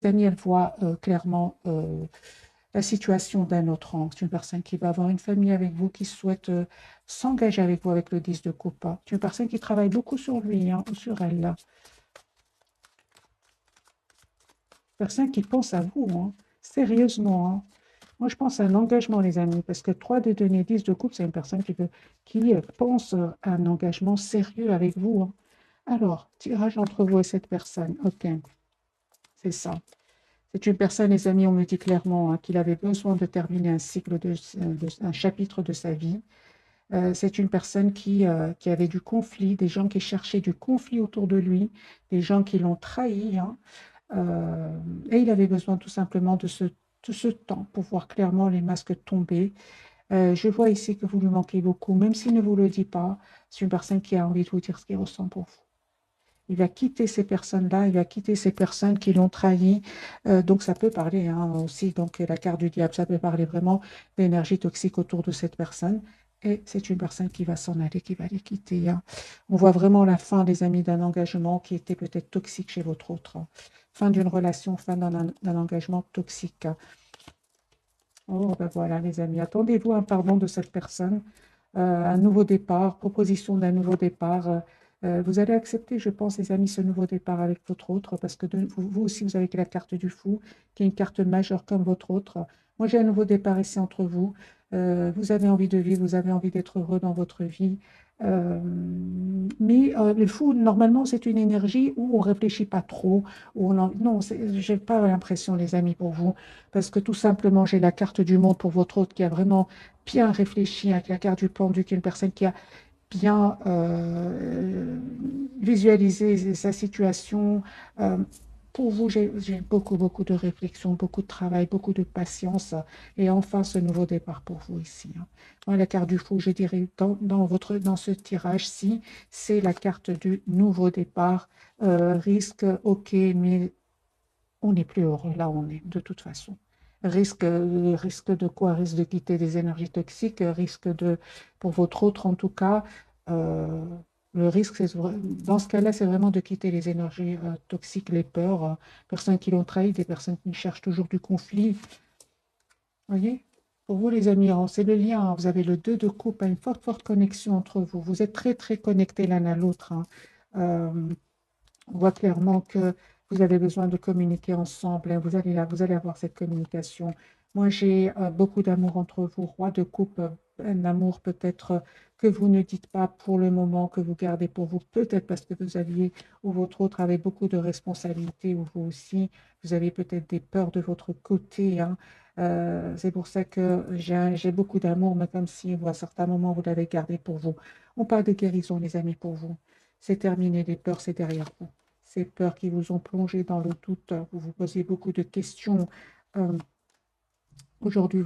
amis, elle voit clairement la situation d'un autre angle. C'est une personne qui va avoir une famille avec vous, qui souhaite s'engager avec vous avec le 10 de coupe, hein. C'est une personne qui travaille beaucoup sur lui, hein, ou sur elle, là. Personne qui pense à vous, hein, sérieusement, hein. Moi, je pense à un engagement, les amis, parce que 3 de denier, 10 de coupe, c'est une personne qui pense à un engagement sérieux avec vous, hein. Alors, tirage entre vous et cette personne. Ok, c'est ça. C'est une personne, les amis, on me dit clairement, hein, qu'il avait besoin de terminer un cycle, un chapitre de sa vie. C'est une personne qui avait du conflit, des gens qui cherchaient du conflit autour de lui, des gens qui l'ont trahi, hein. Euh, et il avait besoin tout simplement de ce temps pour voir clairement les masques tomber. Je vois ici que vous lui manquez beaucoup, même s'il ne vous le dit pas. C'est une personne qui a envie de vous dire ce qu'il ressent pour vous. Il va quitter ces personnes-là, il va quitter ces personnes qui l'ont trahi. Donc ça peut parler, hein, aussi, donc la carte du diable, ça peut parler vraiment d'énergie toxique autour de cette personne. Et c'est une personne qui va s'en aller, qui va les quitter, hein. On voit vraiment la fin, les amis, d'un engagement qui était peut-être toxique chez votre autre, hein. Fin d'une relation, fin d'un engagement toxique, hein. Oh, ben voilà, les amis, attendez-vous un pardon de cette personne, un nouveau départ, proposition d'un nouveau départ. Vous allez accepter, je pense, les amis, ce nouveau départ avec votre autre, parce que vous aussi, vous avez la carte du fou, qui est une carte majeure comme votre autre. Moi, j'ai un nouveau départ ici entre vous. Vous avez envie de vivre, vous avez envie d'être heureux dans votre vie. Euh, mais le fou, normalement, c'est une énergie où on ne réfléchit pas trop. Non, je n'ai pas l'impression, les amis, pour vous, parce que tout simplement, j'ai la carte du monde pour votre autre qui a vraiment bien réfléchi, avec la carte du pendu, qui est une personne qui a bien visualisé sa situation. Euh, pour vous, j'ai beaucoup, beaucoup de réflexion, beaucoup de travail, beaucoup de patience. Et enfin, ce nouveau départ pour vous ici, hein. Moi, la carte du fou, je dirais, dans ce tirage-ci, c'est la carte du nouveau départ. Risque, ok, mais on n'est plus heureux là où on est, de toute façon. Risque de quoi? Risque de quitter des énergies toxiques, pour votre autre en tout cas, euh, le risque, dans ce cas-là, c'est vraiment de quitter les énergies toxiques, les peurs, personnes qui l'ont trahi, des personnes qui cherchent toujours du conflit. Vous voyez? Pour vous, les amis, hein, c'est le lien, hein. Vous avez le 2 de coupe, hein, une forte, forte connexion entre vous. Vous êtes très, très connectés l'un à l'autre, hein. Euh, on voit clairement que vous avez besoin de communiquer ensemble, hein. Vous allez avoir cette communication. Moi, j'ai beaucoup d'amour entre vous, roi de coupe, un amour peut-être que vous ne dites pas pour le moment, que vous gardez pour vous, peut-être parce que vous aviez, ou votre autre avait beaucoup de responsabilités, ou vous aussi, vous avez peut-être des peurs de votre côté, hein. C'est pour ça que j'ai beaucoup d'amour, mais comme si à certains moments, vous l'avez gardé pour vous. On parle de guérison, les amis, pour vous. C'est terminé, les peurs, c'est derrière vous. Ces peurs qui vous ont plongé dans le doute, vous vous posez beaucoup de questions. Euh, Aujourd'hui,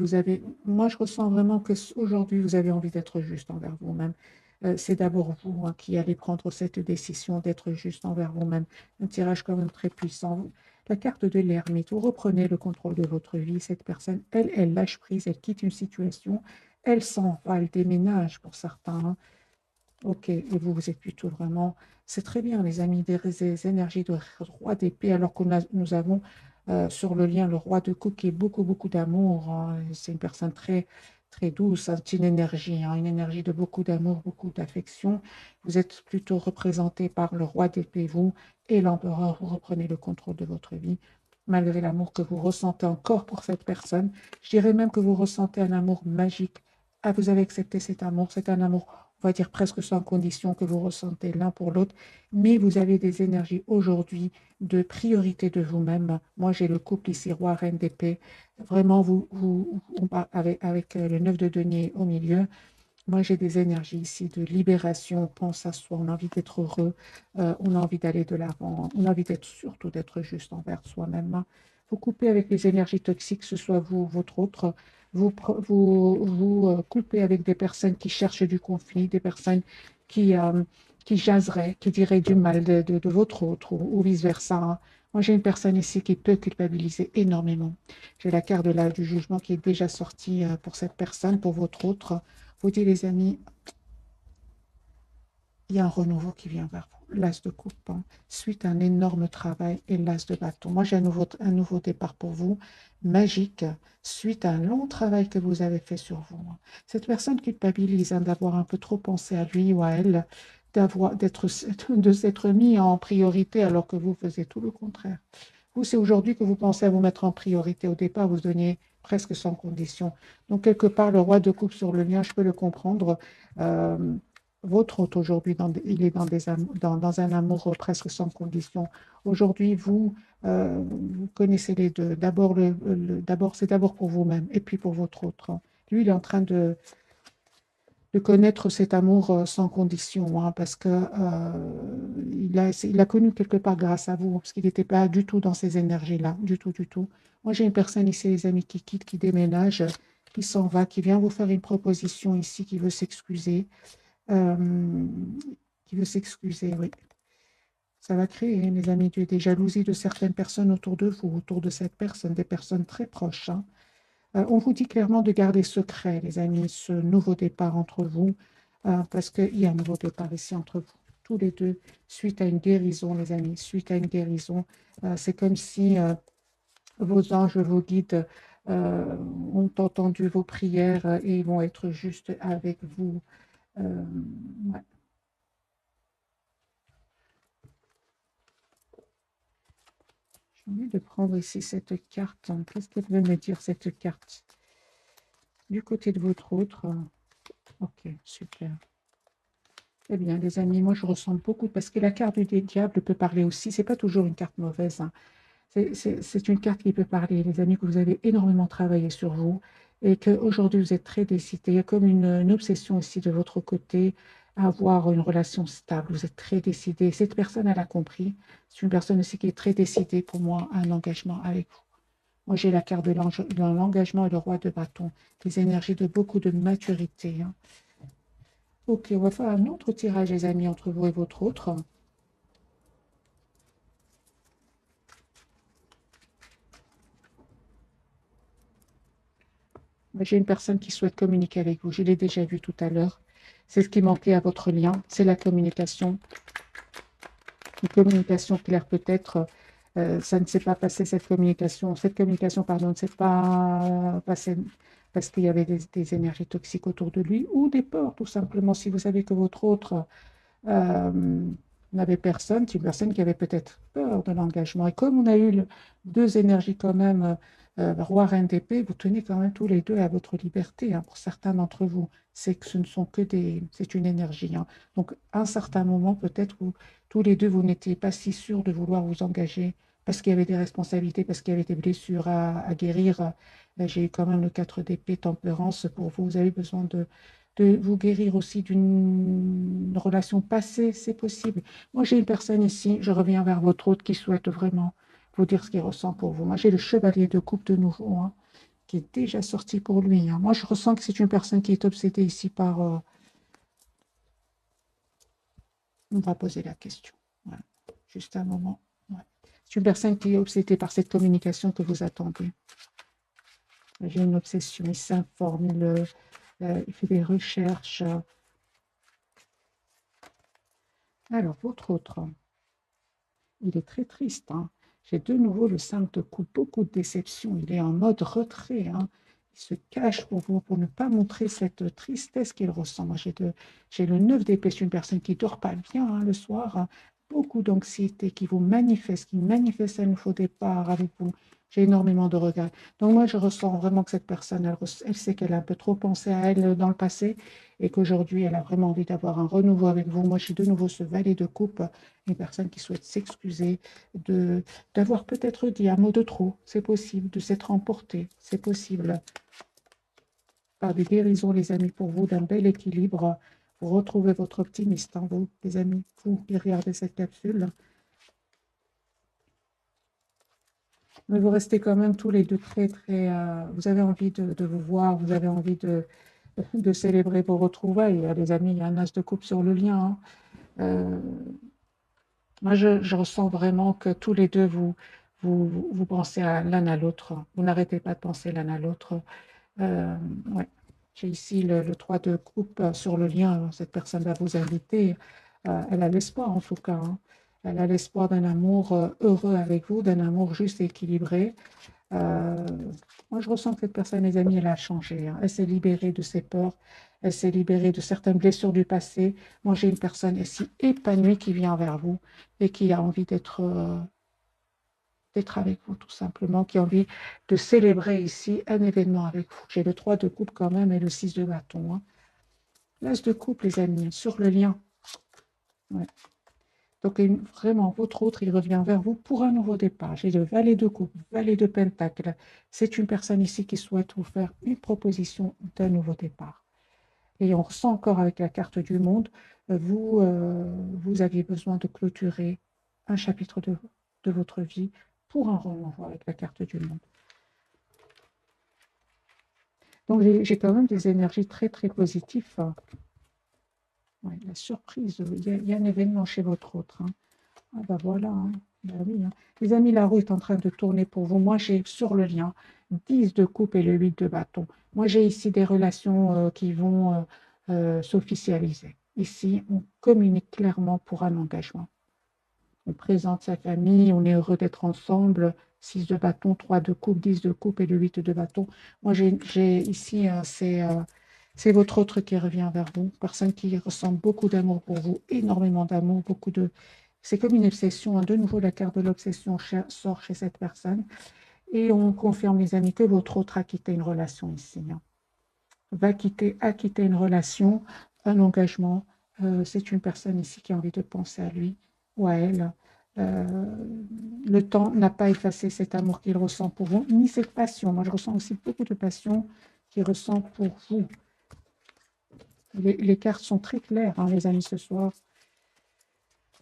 moi je ressens vraiment que aujourd'hui vous avez envie d'être juste envers vous-même. C'est d'abord vous, hein, qui allez prendre cette décision d'être juste envers vous-même. Un tirage quand même très puissant. La carte de l'ermite, vous reprenez le contrôle de votre vie. Cette personne, elle lâche prise, elle quitte une situation, elle s'en va, elle déménage pour certains, hein. Ok, et vous, vous êtes plutôt vraiment. C'est très bien, les amis, des énergies de roi d'épée, alors que nous avons sur le lien le roi de coupe qui est beaucoup, beaucoup d'amour, hein. C'est une personne très, très douce, hein. C'est une énergie de beaucoup d'amour, beaucoup d'affection. Vous êtes plutôt représenté par le roi d'épée, vous, et l'empereur. Vous reprenez le contrôle de votre vie, malgré l'amour que vous ressentez encore pour cette personne. Je dirais même que vous ressentez un amour magique. Ah, vous avez accepté cet amour, c'est un amour, on va dire presque sans condition, que vous ressentez l'un pour l'autre, mais vous avez des énergies aujourd'hui de priorité de vous-même. Moi, j'ai le couple ici, roi, reine d'épée. Vraiment, on part avec le 9 de denier au milieu. Moi, j'ai des énergies ici de libération. On pense à soi, on a envie d'être heureux, on a envie d'aller de l'avant, on a envie surtout d'être juste envers soi-même. Vous coupez avec les énergies toxiques, que ce soit vous ou votre autre. Vous coupez avec des personnes qui cherchent du conflit, des personnes qui, euh, qui jaseraient, qui diraient du mal de votre autre ou vice-versa, hein. Moi, j'ai une personne ici qui peut culpabiliser énormément. J'ai la carte du jugement qui est déjà sortie pour cette personne, pour votre autre. Vous dites, les amis, il y a un renouveau qui vient vers vous. l'as de coupe, hein, suite à un énorme travail et l'as de bâton. Moi, j'ai un nouveau départ pour vous, magique, suite à un long travail que vous avez fait sur vous, hein. Cette personne culpabilise, hein, d'avoir un peu trop pensé à lui ou à elle, de s'être mis en priorité alors que vous faisiez tout le contraire. Vous, c'est aujourd'hui que vous pensez à vous mettre en priorité. Au départ, vous donniez presque sans condition. Donc, quelque part, le roi de coupe sur le lien, je peux le comprendre. Euh, Votre hôte aujourd'hui, il est dans un amour presque sans condition. Aujourd'hui, vous connaissez les deux. C'est d'abord pour vous-même et puis pour votre autre. Lui, il est en train de connaître cet amour sans condition, hein, parce que il a connu quelque part grâce à vous, parce qu'il n'était pas du tout dans ces énergies-là, du tout, du tout. Moi, j'ai une personne ici, les amis, qui quitte, qui déménage, qui s'en va, qui vient vous faire une proposition ici, euh, qui veut s'excuser, oui. Ça va créer, hein, les amis, des jalousies de certaines personnes autour de vous, autour de cette personne, des personnes très proches, hein. On vous dit clairement de garder secret, les amis, ce nouveau départ entre vous, parce qu'il y a un nouveau départ ici entre vous, tous les deux, suite à une guérison, les amis, suite à une guérison. C'est comme si vos anges, vos guides ont entendu vos prières et ils vont être juste avec vous. Ouais. J'ai envie de prendre ici cette carte, hein. Qu'est-ce qu'elle veut me dire, cette carte? Du côté de votre autre. Ok, super. Eh bien, les amis, moi je ressens beaucoup, parce que la carte du diable peut parler aussi. C'est pas toujours une carte mauvaise, hein. C'est une carte qui peut parler, les amis, que vous avez énormément travaillé sur vous et qu'aujourd'hui vous êtes très décidé. Il y a comme une obsession ici de votre côté à avoir une relation stable. Vous êtes très décidé. Cette personne, elle a compris. C'est une personne aussi qui est très décidée pour moi à un engagement avec vous. Moi, j'ai la carte de l'engagement et le roi de bâton, des énergies de beaucoup de maturité, hein. Ok, on va faire un autre tirage, les amis, entre vous et votre autre. J'ai une personne qui souhaite communiquer avec vous. Je l'ai déjà vu tout à l'heure. C'est ce qui manquait à votre lien, c'est la communication. Une communication claire peut-être. Ça ne s'est pas passé, cette communication, pardon, ne s'est pas passée parce qu'il y avait des énergies toxiques autour de lui ou des peurs, tout simplement. Si vous savez que votre autre n'avait personne, c'est une personne qui avait peut-être peur de l'engagement. Et comme on a eu deux énergies quand même, roi, reine d'épée, vous tenez quand même tous les deux à votre liberté, hein, pour certains d'entre vous. C'est que ce ne sont que c'est une énergie, hein. Donc, à un certain moment, peut-être, tous les deux, vous n'étiez pas si sûrs de vouloir vous engager parce qu'il y avait des responsabilités, parce qu'il y avait des blessures à guérir. J'ai eu quand même le 4 d'épée, tempérance pour vous. Vous avez besoin de vous guérir aussi d'une relation passée, c'est possible. Moi, j'ai une personne ici, je reviens vers votre autre qui souhaite vraiment vous dire ce qu'il ressent pour vous. Moi, j'ai le chevalier de coupe de nouveau, hein, qui est déjà sorti pour lui, hein. Moi, je ressens que c'est une personne qui est obsédée ici par... on va poser la question. Voilà. Juste un moment. Ouais. C'est une personne qui est obsédée par cette communication que vous attendez. J'ai une obsession, il s'informe, il fait des recherches. Alors, votre autre, il est très triste, hein. J'ai de nouveau le 5 de coupe, beaucoup de déception. Il est en mode retrait, hein. Il se cache pour vous, pour ne pas montrer cette tristesse qu'il ressent. Moi, j'ai le 9 d'épée, c'est une personne qui ne dort pas bien, hein, le soir, hein. Beaucoup d'anxiété qui manifeste un nouveau départ avec vous. J'ai énormément de regrets. Donc moi, je ressens vraiment que cette personne, elle sait qu'elle a un peu trop pensé à elle dans le passé et qu'aujourd'hui, elle a vraiment envie d'avoir un renouveau avec vous. Moi, j'ai de nouveau ce valet de coupe, une personne qui souhaite s'excuser, d'avoir peut-être dit un mot de trop, c'est possible, de s'être emporté, c'est possible. Par des guérisons, les amis, pour vous, d'un bel équilibre, vous retrouvez votre optimiste en vous, les amis, vous qui regardez cette capsule. Mais vous restez quand même tous les deux très, très... vous avez envie de vous voir, vous avez envie de célébrer vos retrouvailles. Les amis, il y a un as de coupe sur le lien, hein. Moi, je ressens vraiment que tous les deux, vous pensez à l'un à l'autre. Vous n'arrêtez pas de penser l'un à l'autre. Ouais. J'ai ici le 3 de coupe sur le lien. Cette personne va vous inviter Elle a l'espoir en tout cas, hein. Elle a l'espoir d'un amour heureux avec vous, d'un amour juste et équilibré. Euh, Moi, je ressens que cette personne, les amis, elle a changé, hein. Elle s'est libérée de ses peurs, elle s'est libérée de certaines blessures du passé. Moi, j'ai une personne ici épanouie qui vient vers vous et qui a envie d'être avec vous, tout simplement, qui a envie de célébrer ici un événement avec vous. J'ai le 3 de coupe quand même et le 6 de bâton, hein. L'as de coupe, les amis, sur le lien. Ouais. Donc, vraiment, votre autre, il revient vers vous pour un nouveau départ. J'ai le valet de coupe, valet de pentacle. C'est une personne ici qui souhaite vous faire une proposition d'un nouveau départ. Et on ressent encore avec la carte du monde, vous aviez besoin de clôturer un chapitre de votre vie pour un renouveau avec la carte du monde. Donc, j'ai quand même des énergies très, très positives. Ouais, la surprise, il y a un événement chez votre autre, hein. Ah bah voilà, hein. Bah oui, hein. Les amis, la roue est en train de tourner pour vous. Moi, j'ai sur le lien 10 de coupe et le 8 de bâton. Moi, j'ai ici des relations qui vont s'officialiser. Ici, on communique clairement pour un engagement. On présente sa famille, on est heureux d'être ensemble. 6 de bâton, 3 de coupe, 10 de coupe et le 8 de bâton. Moi, j'ai ici, c'est votre autre qui revient vers vous. Personne qui ressent beaucoup d'amour pour vous, énormément d'amour, beaucoup de... C'est comme une obsession, hein. De nouveau, la carte de l'obsession sort chez cette personne. Et on confirme, les amis, que votre autre a quitté une relation ici, hein. A quitté une relation, un engagement. C'est une personne ici qui a envie de penser à lui ou à elle. Euh, le temps n'a pas effacé cet amour qu'il ressent pour vous, ni cette passion. Moi, je ressens aussi beaucoup de passion qu'il ressent pour vous. Les cartes sont très claires, hein, les amis, ce soir.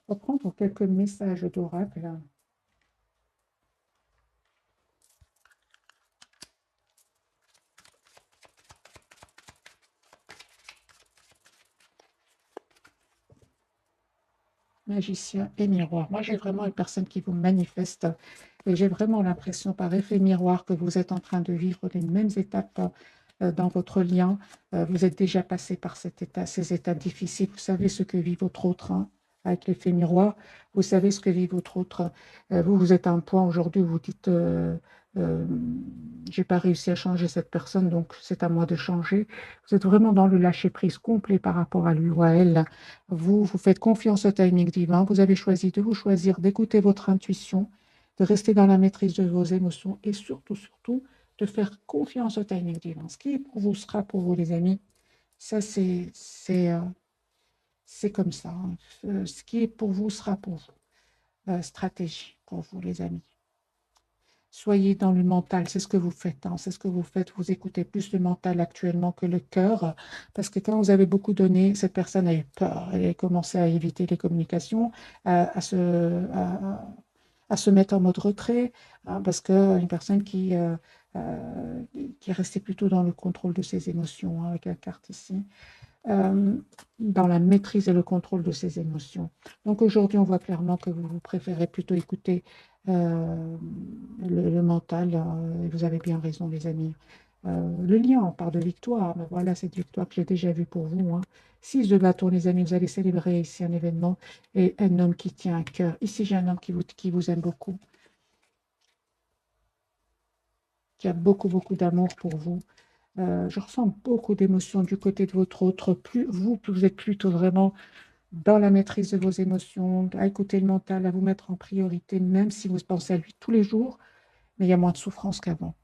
On va prendre quelques messages d'oracle. Magicien et miroir. Moi, j'ai vraiment une personne qui vous manifeste et j'ai vraiment l'impression par effet miroir que vous êtes en train de vivre les mêmes étapes dans votre lien. Vous êtes déjà passé par ces étapes difficiles. Vous savez ce que vit votre autre, hein, avec l'effet miroir. Vous savez ce que vit votre autre. Vous êtes à un point aujourd'hui où vous dites euh, j'ai pas réussi à changer cette personne, donc c'est à moi de changer. Vous êtes vraiment dans le lâcher-prise complet par rapport à lui ou à elle. Vous faites confiance au timing divin. Vous avez choisi de vous choisir, d'écouter votre intuition, de rester dans la maîtrise de vos émotions et surtout, surtout, de faire confiance au timing divin. Ce qui est pour vous sera pour vous, les amis. Ça, c'est comme ça, hein. Ce qui est pour vous sera pour vous. Stratégie pour vous, les amis. Soyez dans le mental, c'est ce que vous faites, hein, c'est ce que vous faites. Vous écoutez plus le mental actuellement que le cœur, parce que quand vous avez beaucoup donné, cette personne a eu peur. Elle a commencé à éviter les communications, à se mettre en mode retrait, hein, parce qu'une personne qui est restée plutôt dans le contrôle de ses émotions, hein, avec la carte ici, euh, dans la maîtrise et le contrôle de ses émotions. Donc aujourd'hui, on voit clairement que vous préférez plutôt écouter le mental. Et vous avez bien raison, les amis. Le lien, on parle de victoire, mais voilà cette victoire que j'ai déjà vue pour vous, hein. 6 de bâton, les amis, vous allez célébrer ici un événement et un homme qui tient à cœur. Ici, j'ai un homme qui vous aime beaucoup, qui a beaucoup, beaucoup d'amour pour vous. Je ressens beaucoup d'émotions du côté de votre autre. Plus vous êtes plutôt vraiment dans la maîtrise de vos émotions, à écouter le mental, à vous mettre en priorité, même si vous pensez à lui tous les jours, mais il y a moins de souffrance qu'avant.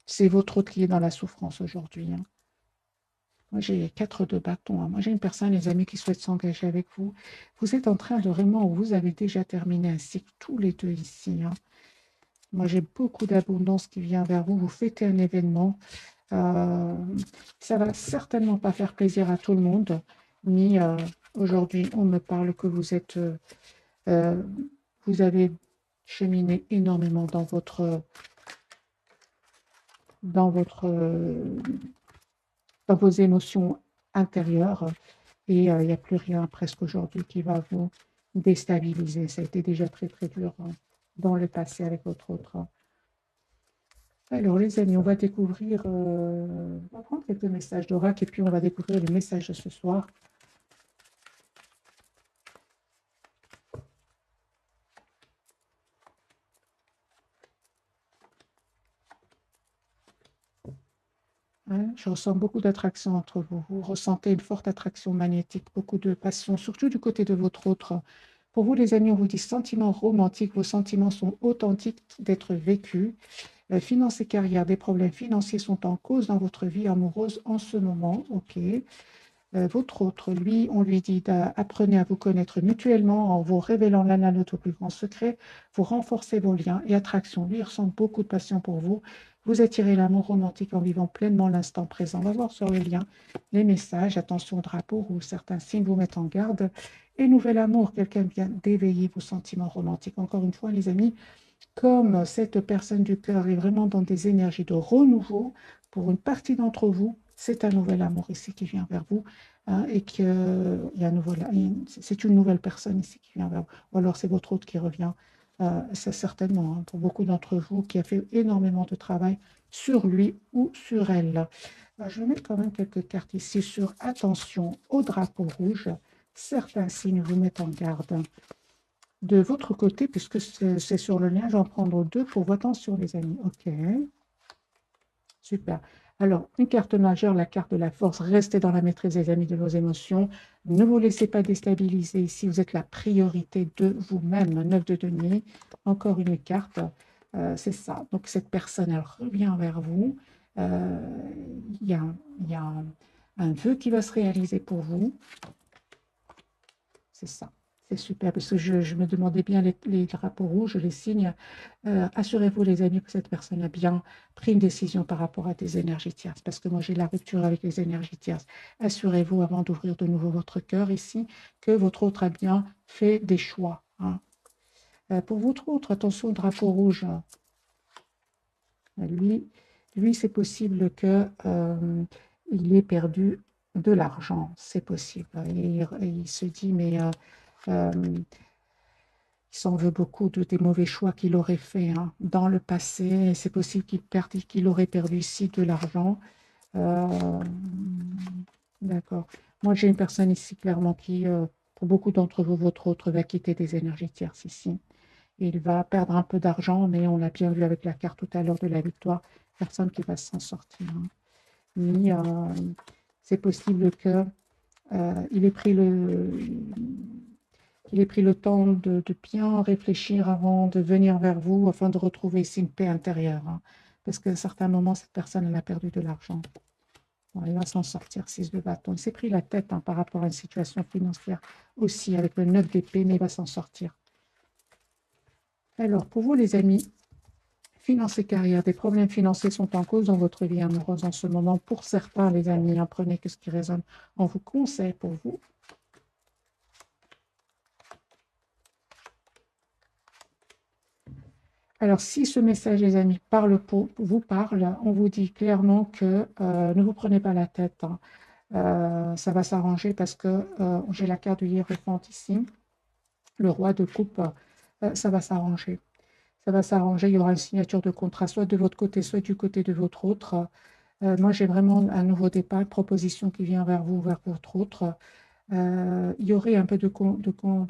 C'est votre autre qui est dans la souffrance aujourd'hui, hein. Moi, j'ai 4 de bâton, hein. Moi, j'ai une personne, les amis, qui souhaite s'engager avec vous. Vous êtes en train de vraiment, vous avez déjà terminé un cycle, tous les deux ici, hein. Moi, j'ai beaucoup d'abondance qui vient vers vous. Vous fêtez un événement. Euh, Ça va certainement pas faire plaisir à tout le monde, mais aujourd'hui, on me parle que euh, vous avez cheminé énormément dans votre, euh, dans vos émotions intérieures et il n'y a plus rien presque aujourd'hui qui va vous déstabiliser. Ça a été déjà très très dur, hein, dans le passé avec votre autre. Alors les amis, on va découvrir, on va prendre quelques messages d'oracle et puis on va découvrir les messages de ce soir. Ouais, je ressens beaucoup d'attraction entre vous. Vous ressentez une forte attraction magnétique, beaucoup de passion, surtout du côté de votre autre. Pour vous, les amis, on vous dit sentiments romantiques. Vos sentiments sont authentiques d'être vécus. Finances et carrière, des problèmes financiers sont en cause dans votre vie amoureuse en ce moment. OK. Votre autre, lui, on lui dit d'apprenez à vous connaître mutuellement en vous révélant l'un à l'autre au plus grand secret. Vous renforcez vos liens et attractions. Lui, il ressent beaucoup de passion pour vous. Vous attirez l'amour romantique en vivant pleinement l'instant présent. On va voir sur le lien les messages. Attention, drapeau ou certains signes vous mettent en garde. Et nouvel amour, quelqu'un vient d'éveiller vos sentiments romantiques. Encore une fois, les amis, comme cette personne du cœur est vraiment dans des énergies de renouveau, pour une partie d'entre vous, c'est un nouvel amour ici qui vient vers vous, hein, et que il y a un c'est une nouvelle personne ici qui vient vers vous. Ou alors c'est votre autre qui revient. C'est certainement, hein, pour beaucoup d'entre vous qui a fait énormément de travail sur lui ou sur elle. Je vais mettre quand même quelques cartes ici sur attention au drapeau rouge. Certains signes vous mettent en garde. De votre côté, puisque c'est sur le lien, j'en prendre deux pour vos attention, les amis. OK, super. Alors, une carte majeure, la carte de la force. Restez dans la maîtrise, des amis, de vos émotions. Ne vous laissez pas déstabiliser ici. Vous êtes la priorité de vous-même. 9 de denier. Encore une carte. C'est ça. Donc, cette personne, elle revient vers vous. Euh, Il y a, il y a un vœu qui va se réaliser pour vous. C'est ça. C'est super, parce que je me demandais bien les drapeaux rouges, les signes. Assurez-vous, les amis, que cette personne a bien pris une décision par rapport à des énergies tierces, parce que moi, j'ai la rupture avec les énergies tierces. Assurez-vous, avant d'ouvrir de nouveau votre cœur ici, que votre autre a bien fait des choix, hein. Pour votre autre, attention au drapeau rouge. Lui, lui c'est possible que, il ait perdu de l'argent. C'est possible. Il se dit, mais il s'en veut beaucoup des mauvais choix qu'il aurait fait, hein, dans le passé. C'est possible qu'il aurait perdu ici de l'argent. Euh, d'accord. Moi, j'ai une personne ici clairement qui, pour beaucoup d'entre vous, votre autre va quitter des énergies tierces ici. Il va perdre un peu d'argent, mais on l'a bien vu avec la carte tout à l'heure de la victoire. Personne qui va s'en sortir, hein. Mais c'est possible que il ait pris le temps de bien réfléchir avant de venir vers vous, afin de retrouver ici une paix intérieure, hein. Parce qu'à un certain moment, cette personne, elle a perdu de l'argent. Bon, elle va s'en sortir, 6 de bâton. Il s'est pris la tête, hein, par rapport à une situation financière aussi, avec le 9 d'épée, mais il va s'en sortir. Alors, pour vous, les amis, finances et carrière, des problèmes financiers sont en cause dans votre vie amoureuse en ce moment. Pour certains, les amis, hein, prenez que ce qui résonne en vous conseille pour vous. Alors, si ce message, les amis, vous parle, on vous dit clairement que ne vous prenez pas la tête, hein. Ça va s'arranger, parce que j'ai la carte du hiérophant ici, le roi de coupe. Ça va s'arranger. Ça va s'arranger. Il y aura une signature de contrat, soit de votre côté, soit du côté de votre autre. Moi, j'ai vraiment un nouveau départ, une proposition qui vient vers vous, vers votre autre. Il y aurait un peu de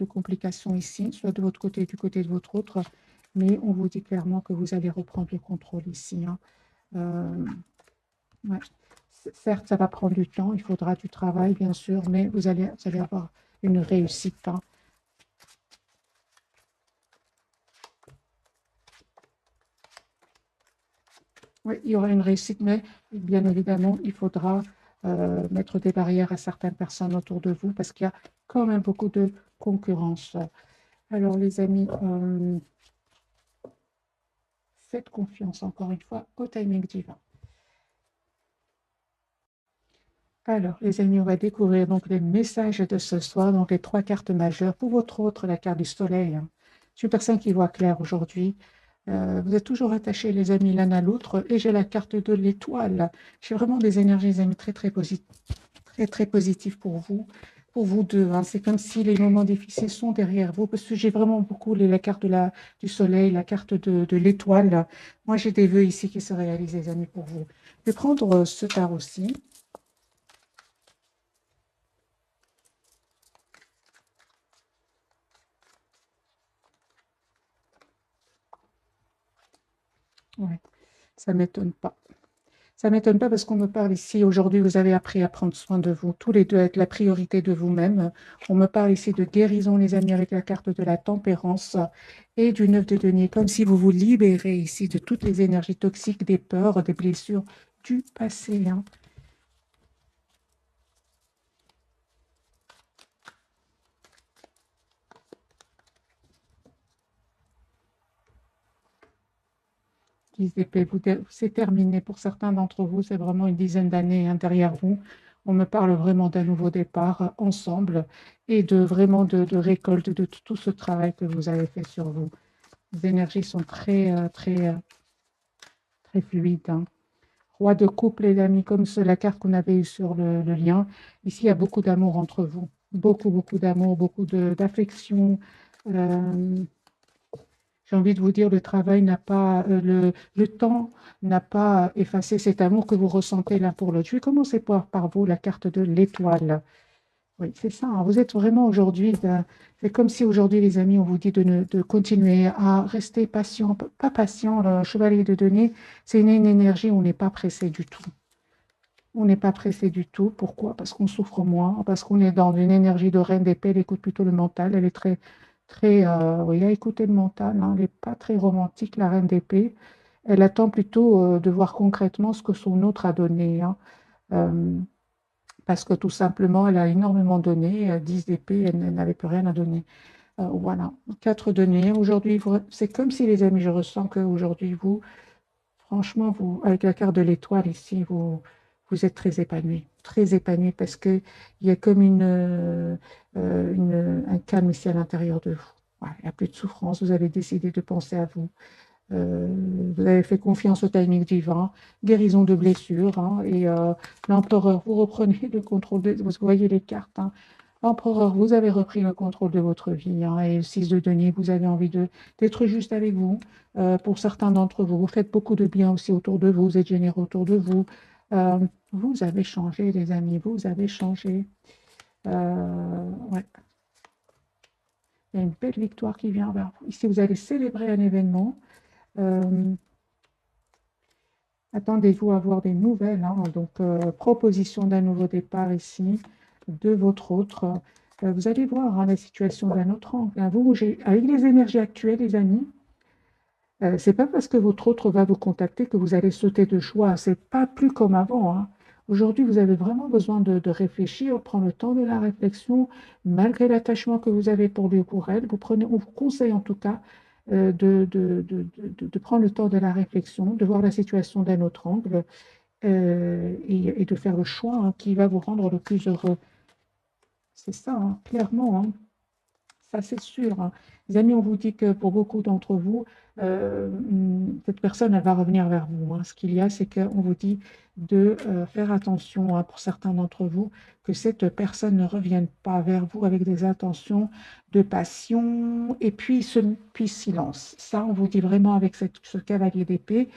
complications ici, soit de votre côté, du côté de votre autre, mais on vous dit clairement que vous allez reprendre le contrôle ici, hein. Euh, ouais. Certes, ça va prendre du temps, il faudra du travail, bien sûr, mais vous allez avoir une réussite, hein. Oui, il y aura une réussite, mais bien évidemment, il faudra mettre des barrières à certaines personnes autour de vous, parce qu'il y a quand même beaucoup de concurrence. Alors, les amis, faites confiance encore une fois au timing divin. Alors, les amis, on va découvrir donc les messages de ce soir, donc les trois cartes majeures. Pour votre autre, la carte du soleil, hein. Je suis une personne qui voit clair aujourd'hui. Vous êtes toujours attachés, les amis, l'un à l'autre. Et j'ai la carte de l'étoile. J'ai vraiment des énergies, les amis, très, très, très positives pour vous deux, hein. C'est comme si les moments difficiles sont derrière vous, parce que j'ai vraiment beaucoup la carte du soleil, la carte de l'étoile. Moi, j'ai des vœux ici qui se réalisent, les amis, pour vous. Je vais prendre ce tarot-ci. Ouais, ça ne m'étonne pas. Ça ne m'étonne pas parce qu'on me parle ici, aujourd'hui, vous avez appris à prendre soin de vous, tous les deux, être la priorité de vous-même. On me parle ici de guérison, les amis, avec la carte de la tempérance et du 9 de denier, comme si vous vous libérez ici de toutes les énergies toxiques, des peurs, des blessures du passé, hein. C'est terminé. Pour certains d'entre vous, c'est vraiment une dizaine d'années, hein, derrière vous. On me parle vraiment d'un nouveau départ ensemble et de vraiment de récolte de tout ce travail que vous avez fait sur vous. Les énergies sont très fluides, hein. Roi de couple, les amis, comme la carte qu'on avait eue sur le lien. Ici, il y a beaucoup d'amour entre vous. Beaucoup d'amour, beaucoup d'affection. Euh, J'ai envie de vous dire, le travail n'a pas, le temps n'a pas effacé cet amour que vous ressentez l'un pour l'autre. Je vais commencer par vous, la carte de l'étoile. Oui, c'est ça, hein. Vous êtes vraiment aujourd'hui, c'est comme si aujourd'hui, les amis, on vous dit de continuer à rester patient, pas patient. Le chevalier de denier, c'est une énergie où on n'est pas pressé du tout. On n'est pas pressé du tout. Pourquoi? Parce qu'on souffre moins, parce qu'on est dans une énergie de reine d'épée. Elle écoute plutôt le mental. Elle est oui, à écouter le mental, hein. Elle n'est pas très romantique, la reine d'épée. Elle attend plutôt de voir concrètement ce que son autre a donné, hein. Euh, Parce que tout simplement, elle a énormément donné. 10 d'épée, elle n'avait plus rien à donner. Voilà, 4 deniers. Aujourd'hui, c'est comme si, les amis, je ressens qu'aujourd'hui, vous, franchement, vous, avec la carte de l'étoile ici, vous êtes très épanoui parce qu'il y a comme un calme ici à l'intérieur de vous. Voilà, il n'y a plus de souffrance, vous avez décidé de penser à vous. Vous avez fait confiance au timing divin, guérison de blessures, hein, et l'empereur, vous reprenez le contrôle vous voyez les cartes, hein. L'empereur, vous avez repris le contrôle de votre vie, hein, et le 6 de denier, vous avez envie d'être juste avec vous. Pour certains d'entre vous, vous faites beaucoup de bien aussi autour de vous, vous êtes généreux autour de vous. Euh, Vous avez changé, les amis, vous avez changé. Ouais. Il y a une belle victoire qui vient vers vous. Ici, vous allez célébrer un événement. Euh, Attendez-vous à avoir des nouvelles, hein. Donc, proposition d'un nouveau départ ici, de votre autre. Vous allez voir, hein, la situation d'un autre angle, hein. Avec les énergies actuelles, les amis, c'est pas parce que votre autre va vous contacter que vous allez sauter de joie. C'est pas plus comme avant, hein. Aujourd'hui, vous avez vraiment besoin de réfléchir, prendre le temps de la réflexion, malgré l'attachement que vous avez pour lui ou pour elle. On vous conseille en tout cas de prendre le temps de la réflexion, de voir la situation d'un autre angle, et de faire le choix, hein, qui va vous rendre le plus heureux. C'est ça, hein, clairement, hein. Ça, c'est sûr, hein. Les amis, on vous dit que pour beaucoup d'entre vous, cette personne, elle va revenir vers vous, hein. Ce qu'il y a, c'est qu'on vous dit de faire attention, hein, pour certains d'entre vous, que cette personne ne revienne pas vers vous avec des intentions de passion et puis silence. Ça, on vous dit vraiment avec ce cavalier d'épée,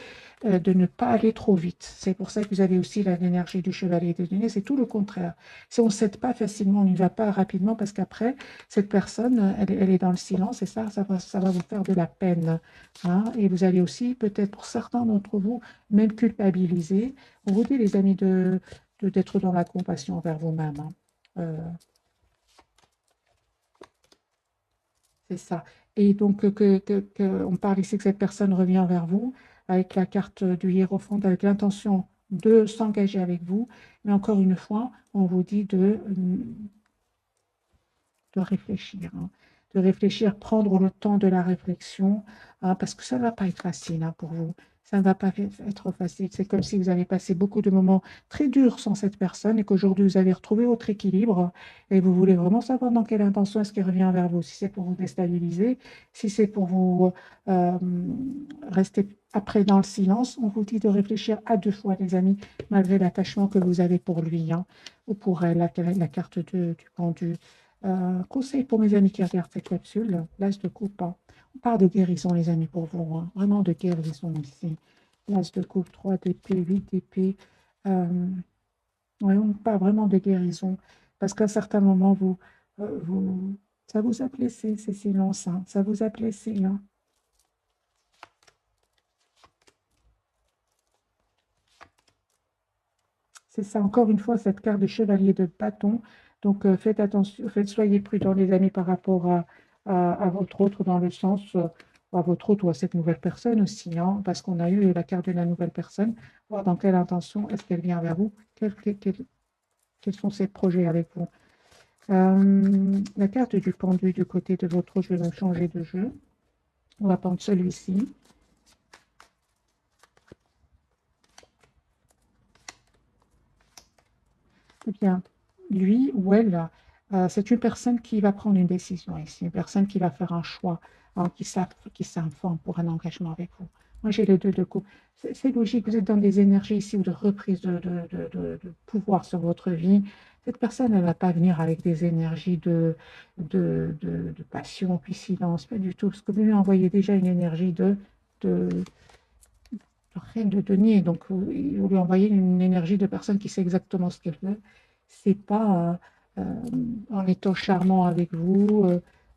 de ne pas aller trop vite. C'est pour ça que vous avez aussi l'énergie du chevalier de denier, c'est tout le contraire. Si on ne cède pas facilement, on n'y va pas rapidement parce qu'après, cette personne, elle est dans le silence et ça va vous faire de la peine, hein. Et vous allez aussi, peut-être pour certains d'entre vous, même culpabiliser. On vous dit, les amis, d'être dans la compassion envers vous-même, hein. Euh, c'est ça. Et donc, on parle ici que cette personne revient vers vous avec la carte du hiérophante, avec l'intention de s'engager avec vous. Mais encore une fois, on vous dit de réfléchir, hein, de réfléchir, prendre le temps de la réflexion, hein, parce que ça ne va pas être facile, hein, pour vous. Ça ne va pas être facile. C'est comme si vous avez passé beaucoup de moments très durs sans cette personne et qu'aujourd'hui vous avez retrouvé votre équilibre et vous voulez vraiment savoir dans quelle intention est-ce qu'il revient vers vous. Si c'est pour vous déstabiliser, si c'est pour vous euh, rester après dans le silence, on vous dit de réfléchir à deux fois, les amis, malgré l'attachement que vous avez pour lui, hein, ou pour elle, la carte du pendu. Conseil pour mes amis qui regardent cette capsule, l'as de coupe, hein. On parle de guérison, les amis, pour vous, hein. Vraiment de guérison ici. L'as de coupe, 3 d'épée, 8 d'épée. Ouais, on parle vraiment de guérison. Parce qu'à un certain moment, ça vous a blessé, ces silences, hein. Ça vous a blessé, hein. c'est ça, encore une fois, cette carte de chevalier de bâton. Donc, faites attention, soyez prudents, les amis, par rapport à votre autre, dans le sens, à votre autre ou à cette nouvelle personne aussi, hein, parce qu'on a eu la carte de la nouvelle personne, voir dans quelle intention est-ce qu'elle vient vers vous, quels sont ses projets avec vous. La carte du pendu du côté de votre autre, je vais donc changer de jeu. On va prendre celui-ci. Eh bien, lui ou elle, c'est une personne qui va prendre une décision ici, une personne qui va faire un choix, hein, qui s'informe pour un engagement avec vous. Moi, j'ai les deux de coupe. C'est logique, vous êtes dans des énergies ici ou de reprise de pouvoir sur votre vie. Cette personne, elle ne va pas venir avec des énergies de passion, puis silence, pas du tout, parce que vous lui envoyez déjà une énergie de, rien de denier. Donc, vous lui envoyez une énergie de personne qui sait exactement ce qu'elle veut. C'est pas en étant charmant avec vous.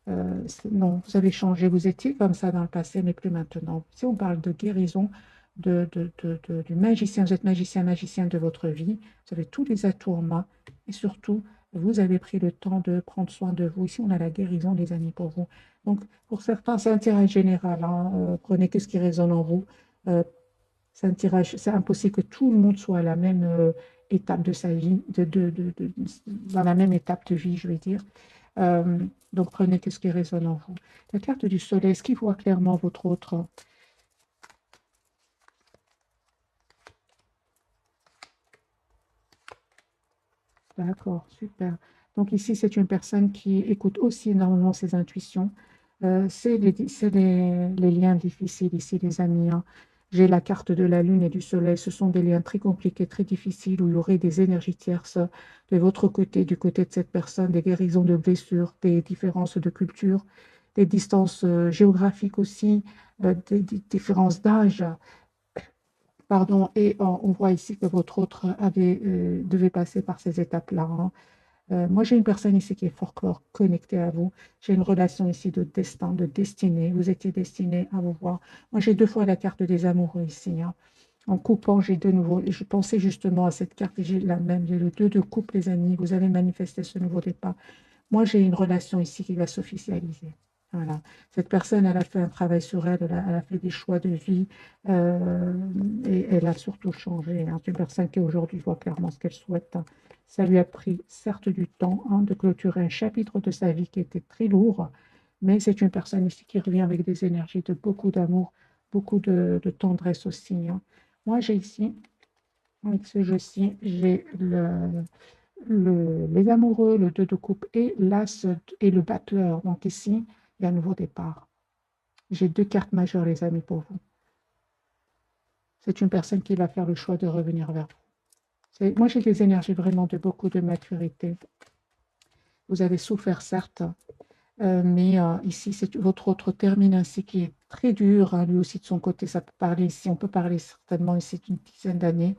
Non, vous avez changé. Vous étiez comme ça dans le passé, mais plus maintenant. Si on parle de guérison, du magicien, vous êtes magicien, magicien de votre vie. Vous avez tous les atouts en main. Et surtout, vous avez pris le temps de prendre soin de vous. Ici, on a la guérison, les amis, pour vous. Donc, pour certains, c'est un tirage général, hein. Prenez que ce qui résonne en vous. Euh, c'est un tirage, c'est impossible que tout le monde soit à la même étape de sa vie, dans la même étape de vie, je vais dire. Euh, donc prenez ce qui résonne en vous. La carte du soleil, est-ce qu'il voit clairement votre autre? D'accord, super. Donc ici, c'est une personne qui écoute aussi énormément ses intuitions. C'est les liens difficiles ici, les amis, hein. J'ai la carte de la lune et du soleil. Ce sont des liens très compliqués, très difficiles, où il y aurait des énergies tierces de votre côté, du côté de cette personne, des guérisons de blessures, des différences de culture, des distances géographiques aussi, des différences d'âge. Pardon, et on voit ici que votre autre devait passer par ces étapes-là, hein. Moi, j'ai une personne ici qui est fort connectée à vous. J'ai une relation ici de destin, de destinée. Vous étiez destiné à vous voir. Moi, j'ai deux fois la carte des amoureux ici, hein. En coupant, j'ai de nouveau, je pensais justement à cette carte et j'ai la même. J'ai le 2 de coupe, les amis. Vous avez manifesté ce nouveau départ. Moi, j'ai une relation ici qui va s'officialiser. Voilà. Cette personne, elle a fait un travail sur elle, elle a fait des choix de vie euh, et elle a surtout changé, hein. C'est une personne qui aujourd'hui voit clairement ce qu'elle souhaite, hein. Ça lui a pris certes du temps, hein, de clôturer un chapitre de sa vie qui était très lourd, mais c'est une personne ici qui revient avec des énergies de beaucoup d'amour, beaucoup de tendresse aussi, hein. Moi, j'ai ici, avec ce jeu-ci, j'ai les amoureux, le 2 de coupe et l'as et le battleur. Donc ici, il y a un nouveau départ. J'ai deux cartes majeures, les amis, pour vous. C'est une personne qui va faire le choix de revenir vers vous. Moi, j'ai des énergies vraiment de beaucoup de maturité. Vous avez souffert, certes, mais ici, c'est votre autre termine ainsi qui est très dur, hein, lui aussi de son côté. Ça peut parler ici, on peut parler certainement ici d'une dizaine d'années.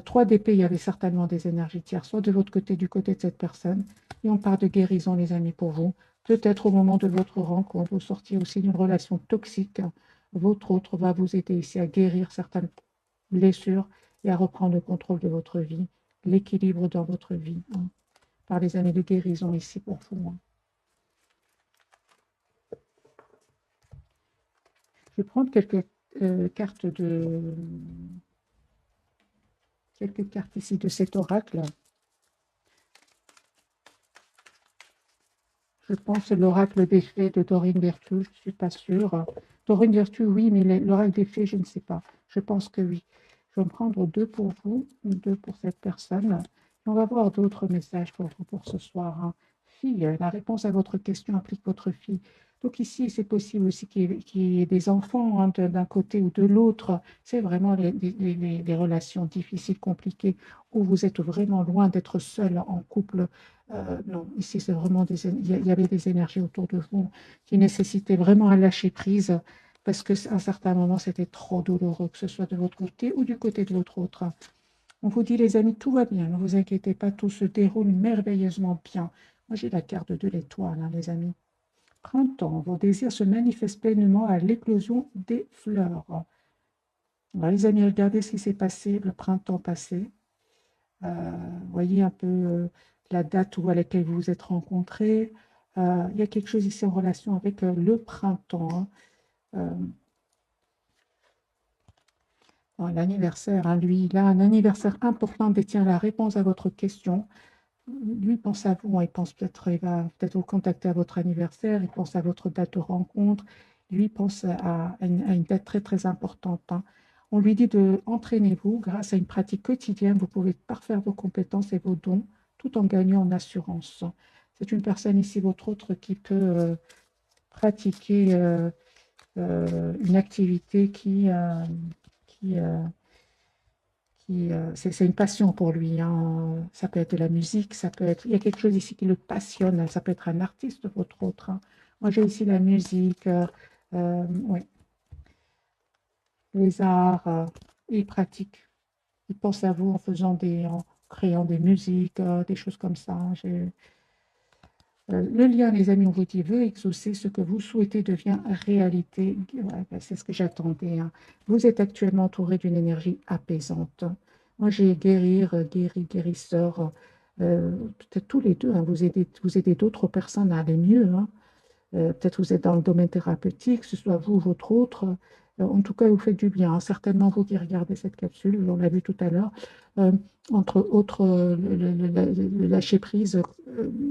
3 d'épée, il y avait certainement des énergies tierces, soit de votre côté, du côté de cette personne. Et on parle de guérison, les amis, pour vous. Peut-être au moment de votre rencontre, vous sortiez aussi d'une relation toxique. Votre autre va vous aider ici à guérir certaines blessures et à reprendre le contrôle de votre vie, l'équilibre dans votre vie, hein. Par les années de guérison ici pour vous, hein. Je vais prendre cartes quelques cartes ici de cet oracle. Je pense que l'oracle des fées de Dorine Virtue, je ne suis pas sûre. Dorine Virtue, oui, mais l'oracle des fées, je ne sais pas. Je pense que oui. Je vais en prendre deux pour vous, deux pour cette personne. Et on va voir d'autres messages pour vous pour ce soir, hein. Fille, la réponse à votre question implique votre fille. Donc ici, c'est possible aussi qu'il y ait des enfants, hein, d'un côté ou de l'autre. C'est vraiment les relations difficiles, compliquées, où vous êtes vraiment loin d'être seul en couple. Non, ici, c'est vraiment il y avait des énergies autour de vous qui nécessitaient vraiment un lâcher prise parce qu'à un certain moment, c'était trop douloureux, que ce soit de votre côté ou du côté de votre autre. On vous dit, les amis, tout va bien, ne vous inquiétez pas, tout se déroule merveilleusement bien. Moi, j'ai la carte de l'étoile, hein, les amis. Printemps, vos désirs se manifestent pleinement à l'éclosion des fleurs. Alors, les amis, regardez ce qui s'est passé le printemps passé. Voyez un peu la date à laquelle vous vous êtes rencontrés. Il y a quelque chose ici en relation avec le printemps. Hein. L'anniversaire, hein, lui, il a un anniversaire important, détient la réponse à votre question. Lui pense à vous, hein, il va peut-être vous contacter à votre anniversaire, il pense à votre date de rencontre, lui pense à une date très très importante. Hein. On lui dit de entraînez-vous grâce à une pratique quotidienne, vous pouvez parfaire vos compétences et vos dons tout en gagnant en assurance. C'est une personne ici, votre autre, qui peut pratiquer une activité qui, c'est une passion pour lui. Hein. Ça peut être de la musique, ça peut être, il y a quelque chose ici qui le passionne, ça peut être un artiste, votre autre. Hein. Moi, j'ai ici la musique, oui, les arts, il pratique. Il pense à vous en créant des musiques, des choses comme ça. Hein. Le lien, les amis, on vous dit, veut exaucer ce que vous souhaitez devient réalité. Ouais, ben, c'est ce que j'attendais. Hein. Vous êtes actuellement entouré d'une énergie apaisante. Moi, j'ai guérir, guérisseur. Peut-être tous les deux, hein, vous aidez d'autres personnes à aller mieux. Hein. Peut-être vous êtes dans le domaine thérapeutique, que ce soit vous ou votre autre. En tout cas, vous faites du bien. Hein. Certainement, vous qui regardez cette capsule, on l'a vu tout à l'heure, euh, entre autres, le lâcher prise,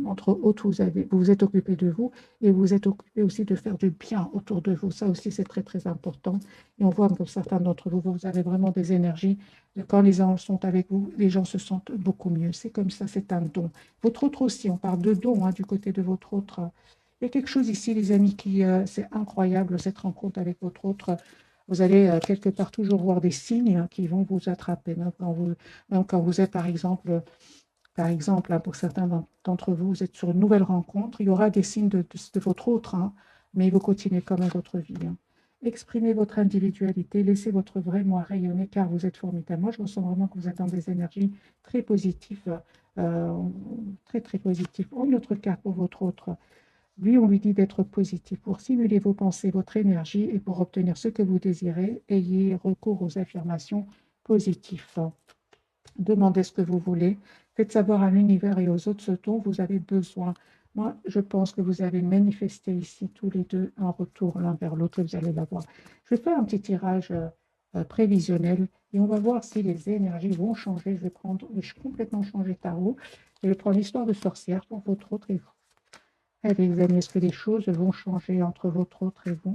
entre autres, vous vous êtes occupé de vous et vous vous êtes occupé aussi de faire du bien autour de vous. Ça aussi, c'est très, très important. Et on voit que certains d'entre vous, vous avez vraiment des énergies. Quand les gens sont avec vous, les gens se sentent beaucoup mieux. C'est comme ça, c'est un don. Votre autre aussi, on parle de don hein, du côté de votre autre. Il y a quelque chose ici, les amis, c'est incroyable, cette rencontre avec votre autre. Vous allez quelque part toujours voir des signes hein, qui vont vous attraper. Hein, même quand vous êtes, par exemple, hein, pour certains d'entre vous, vous êtes sur une nouvelle rencontre, il y aura des signes de votre autre, hein, mais vous continuez quand même votre vie. Hein. Exprimez votre individualité, laissez votre vrai moi rayonner, car vous êtes formidable. Moi, je ressens vraiment que vous êtes dans des énergies très positives, euh, très, très positives. Une autre carte pour votre autre. Lui, on lui dit d'être positif. Pour stimuler vos pensées, votre énergie et pour obtenir ce que vous désirez, ayez recours aux affirmations positives. Demandez ce que vous voulez. Faites savoir à l'univers et aux autres ce dont vous avez besoin. Moi, je pense que vous avez manifesté ici tous les deux un retour l'un vers l'autre et vous allez l'avoir. Je vais faire un petit tirage prévisionnel et on va voir si les énergies vont changer. Je vais complètement changer tarot. Je vais prendre l'histoire de sorcière pour votre autre et vous. Allez, les amis, est-ce que les choses vont changer entre votre autre et vous?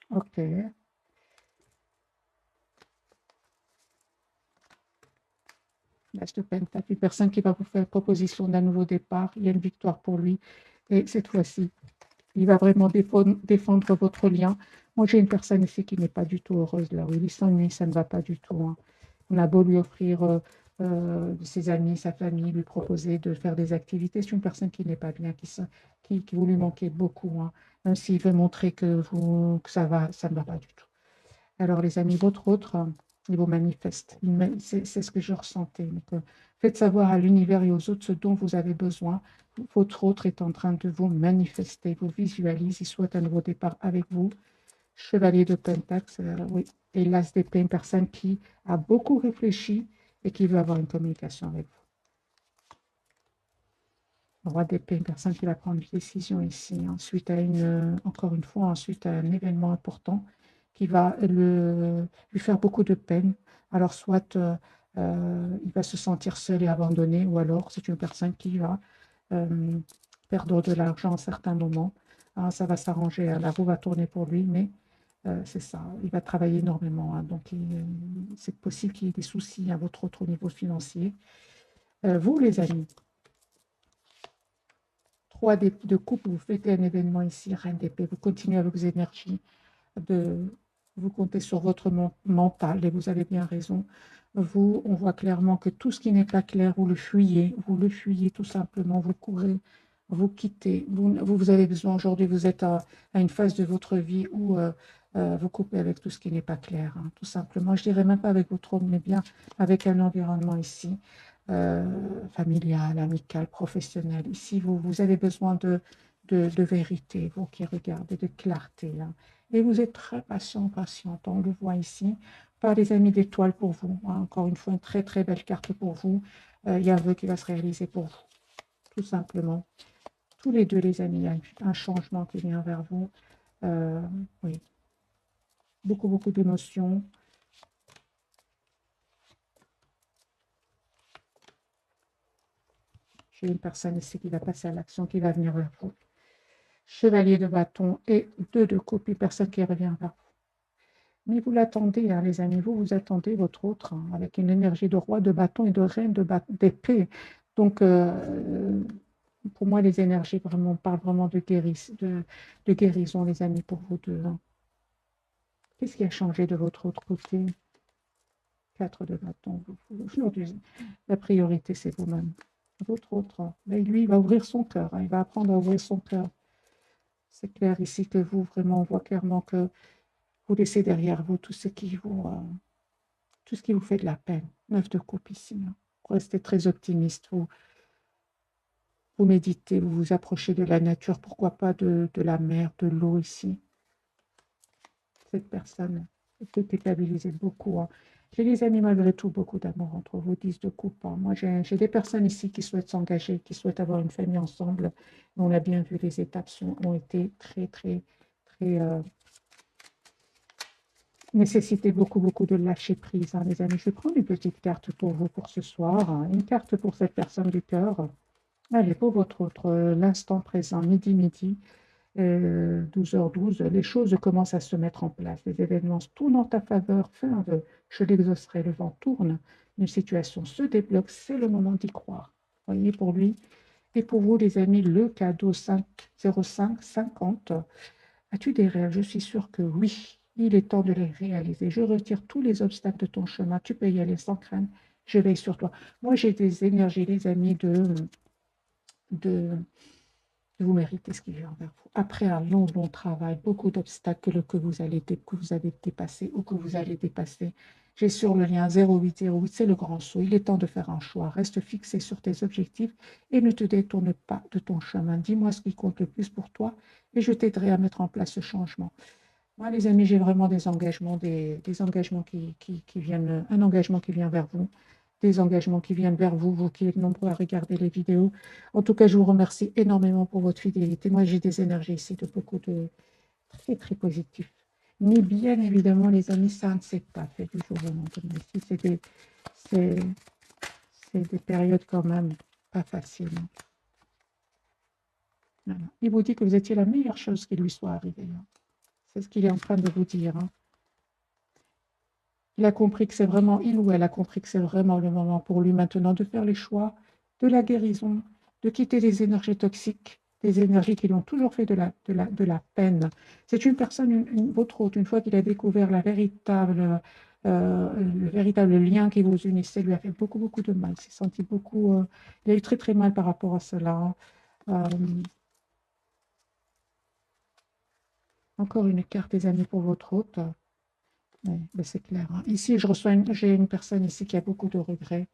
Ok. L'As de Pentacle, une personne qui va vous faire proposition d'un nouveau départ. Il y a une victoire pour lui. Et cette fois-ci, il va vraiment défendre votre lien. Moi, j'ai une personne ici qui n'est pas du tout heureuse là où il s'ennuie, ça ne va pas du tout. Hein. On a beau lui offrir ses amis, sa famille, lui proposer de faire des activités. C'est une personne qui n'est pas bien, qui vous lui manquez beaucoup. Hein. Même s'il veut montrer que ça va, ça ne va pas du tout. Alors, les amis, votre autre, il vous manifeste. C'est ce que je ressentais. Donc, faites savoir à l'univers et aux autres ce dont vous avez besoin. Votre autre est en train de vous manifester, vous visualise, il souhaite un nouveau départ avec vous. Chevalier de Pentacle, oui. Et l'As d'épée, une personne qui a beaucoup réfléchi et qui veut avoir une communication avec vous. Roi d'épée, une personne qui va prendre une décision ici. Ensuite, encore une fois, ensuite, un événement important qui va lui faire beaucoup de peine. Alors, soit il va se sentir seul et abandonné, ou alors c'est une personne qui va euh, perdre de l'argent à certains moments. Ah, ça va s'arranger, la roue va tourner pour lui, mais c'est ça, il va travailler énormément. Hein, donc, c'est possible qu'il y ait des soucis à votre autre niveau financier. Vous, les amis, 3 de coupe, vous faites un événement ici, Reine d'épée, vous continuez avec vos énergies, vous comptez sur votre mental et vous avez bien raison. Vous, on voit clairement que tout ce qui n'est pas clair, vous le fuyez tout simplement, vous courez, vous quittez. Vous avez besoin aujourd'hui, vous êtes à une phase de votre vie où vous coupez avec tout ce qui n'est pas clair, hein, tout simplement. Je dirais même pas avec votre homme, mais bien avec un environnement ici, familial, amical, professionnel. Ici, vous avez besoin de vérité, vous qui regardez, de clarté. Hein. Et vous êtes très patient, patiente, on le voit ici, par les amis d'étoiles pour vous. Hein. Encore une fois, une très très belle carte pour vous. Il y a un vœu qui va se réaliser pour vous, tout simplement. Tous les deux, les amis, il y a un changement qui vient vers vous. Oui, beaucoup, beaucoup d'émotions. J'ai une personne ici qui va passer à l'action, qui va venir vers vous. Chevalier de bâton et 2 de coupe, une personne qui revient vers vous. Mais vous l'attendez, hein, les amis, vous attendez votre autre, hein, avec une énergie de roi de bâton et de reine d'épée. Donc, pour moi, les énergies vraiment parlent vraiment de guérison, les amis, pour vous deux. Hein. Qu'est-ce qui a changé de votre autre côté? 4 de bâton. La priorité, c'est vous-même. Votre autre, mais lui, il va ouvrir son cœur. Hein, il va apprendre à ouvrir son cœur. C'est clair ici que vous, vraiment, on voit clairement que vous laissez derrière vous tout ce qui vous fait de la peine. 9 de coupe ici. Hein. Restez très optimiste. Vous méditez, vous vous approchez de la nature. Pourquoi pas de la mer, de l'eau ici. Cette personne peut déstabiliser beaucoup. Hein. J'ai des amis malgré tout, beaucoup d'amour entre vous, 10 de coupe. Hein. Moi, j'ai des personnes ici qui souhaitent s'engager, qui souhaitent avoir une famille ensemble. On l'a bien vu, les étapes ont été très, très, très... nécessité beaucoup, beaucoup de lâcher prise, hein, les amis. Je vais prendre une petite carte pour vous pour ce soir. Hein. Une carte pour cette personne du cœur. Allez, pour votre autre, l'instant présent, midi. 12h12, les choses commencent à se mettre en place. Les événements tournent en ta faveur. Fais un vœu, je l'exaucerai. Le vent tourne. Une situation se débloque. C'est le moment d'y croire. Voyez, pour lui et pour vous, les amis, le cadeau 50550. As-tu des rêves? Je suis sûre que oui. Il est temps de les réaliser. Je retire tous les obstacles de ton chemin. Tu peux y aller sans crainte. Je veille sur toi. Moi, j'ai des énergies, les amis, de vous méritez ce qui vient vers vous. Après un long, long travail, beaucoup d'obstacles que vous avez dépassés ou que vous allez dépasser. J'ai sur le lien 0808, c'est le grand saut. Il est temps de faire un choix. Reste fixé sur tes objectifs et ne te détourne pas de ton chemin. Dis-moi ce qui compte le plus pour toi et je t'aiderai à mettre en place ce changement. Moi, les amis, j'ai vraiment des engagements, des engagements qui viennent, un engagement qui vient vers vous, des engagements qui viennent vers vous, vous qui êtes nombreux à regarder les vidéos. En tout cas, je vous remercie énormément pour votre fidélité. Moi, j'ai des énergies ici de beaucoup de très, très positifs. Mais bien évidemment, les amis, ça ne s'est pas fait du jour au lendemain. Ici, c'est des périodes quand même pas faciles. Voilà. Il vous dit que vous étiez la meilleure chose qui lui soit arrivée. Hein. C'est ce qu'il est en train de vous dire. Hein. Il a compris que c'est vraiment, il ou elle a compris que c'est vraiment le moment pour lui maintenant de faire les choix de la guérison, de quitter les énergies toxiques, des énergies qui lui ont toujours fait de la peine. C'est une personne, votre autre, une fois qu'il a découvert le véritable lien qui vous unissait, lui a fait beaucoup, beaucoup de mal. Il s'est senti beaucoup, il a eu très, très mal par rapport à cela. Encore une carte des amis pour votre hôte. Oui, ben c'est clair. Hein. Ici, j'ai une personne ici qui a beaucoup de regrets.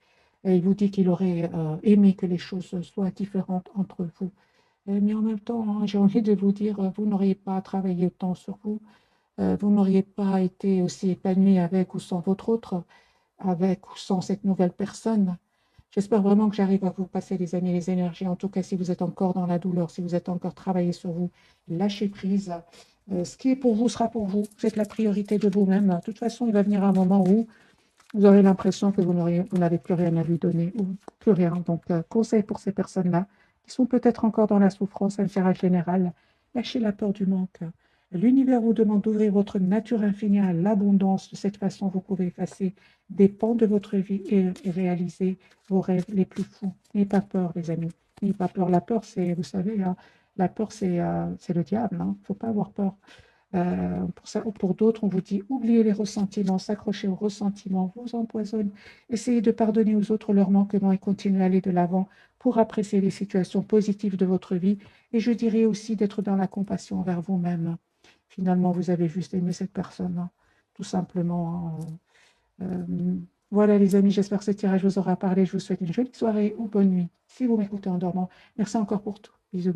Et il vous dit qu'il aurait aimé que les choses soient différentes entre vous. Mais en même temps, hein, j'ai envie de vous dire, vous n'auriez pas travaillé autant sur vous. Vous n'auriez pas été aussi épanoui avec ou sans votre autre, avec ou sans cette nouvelle personne. J'espère vraiment que j'arrive à vous passer, les amis, les énergies. En tout cas, si vous êtes encore dans la douleur, si vous êtes encore travaillé sur vous, lâchez prise. Ce qui est pour vous sera pour vous. Vous êtes la priorité de vous-même. De toute façon, il va venir un moment où vous aurez l'impression que vous n'avez plus rien à lui donner ou plus rien. Donc, conseil pour ces personnes-là qui sont peut-être encore dans la souffrance, un tirage général. Lâchez la peur du manque. L'univers vous demande d'ouvrir votre nature infinie à l'abondance. De cette façon, vous pouvez effacer des pans de votre vie et réaliser vos rêves les plus fous. N'ayez pas peur, les amis. N'ayez pas peur. La peur, c'est, vous savez, hein, la peur, c'est le diable. Il ne faut pas avoir peur. Pour d'autres, on vous dit oubliez les ressentiments, s'accrocher aux ressentiments vous empoisonne. Essayez de pardonner aux autres leurs manquements et continuez à aller de l'avant pour apprécier les situations positives de votre vie. Et je dirais aussi d'être dans la compassion envers vous-même. Finalement, vous avez juste aimé cette personne, hein, tout simplement. Hein. Voilà les amis, j'espère que ce tirage vous aura parlé. Je vous souhaite une jolie soirée ou bonne nuit si vous m'écoutez en dormant. Merci encore pour tout. Bisous.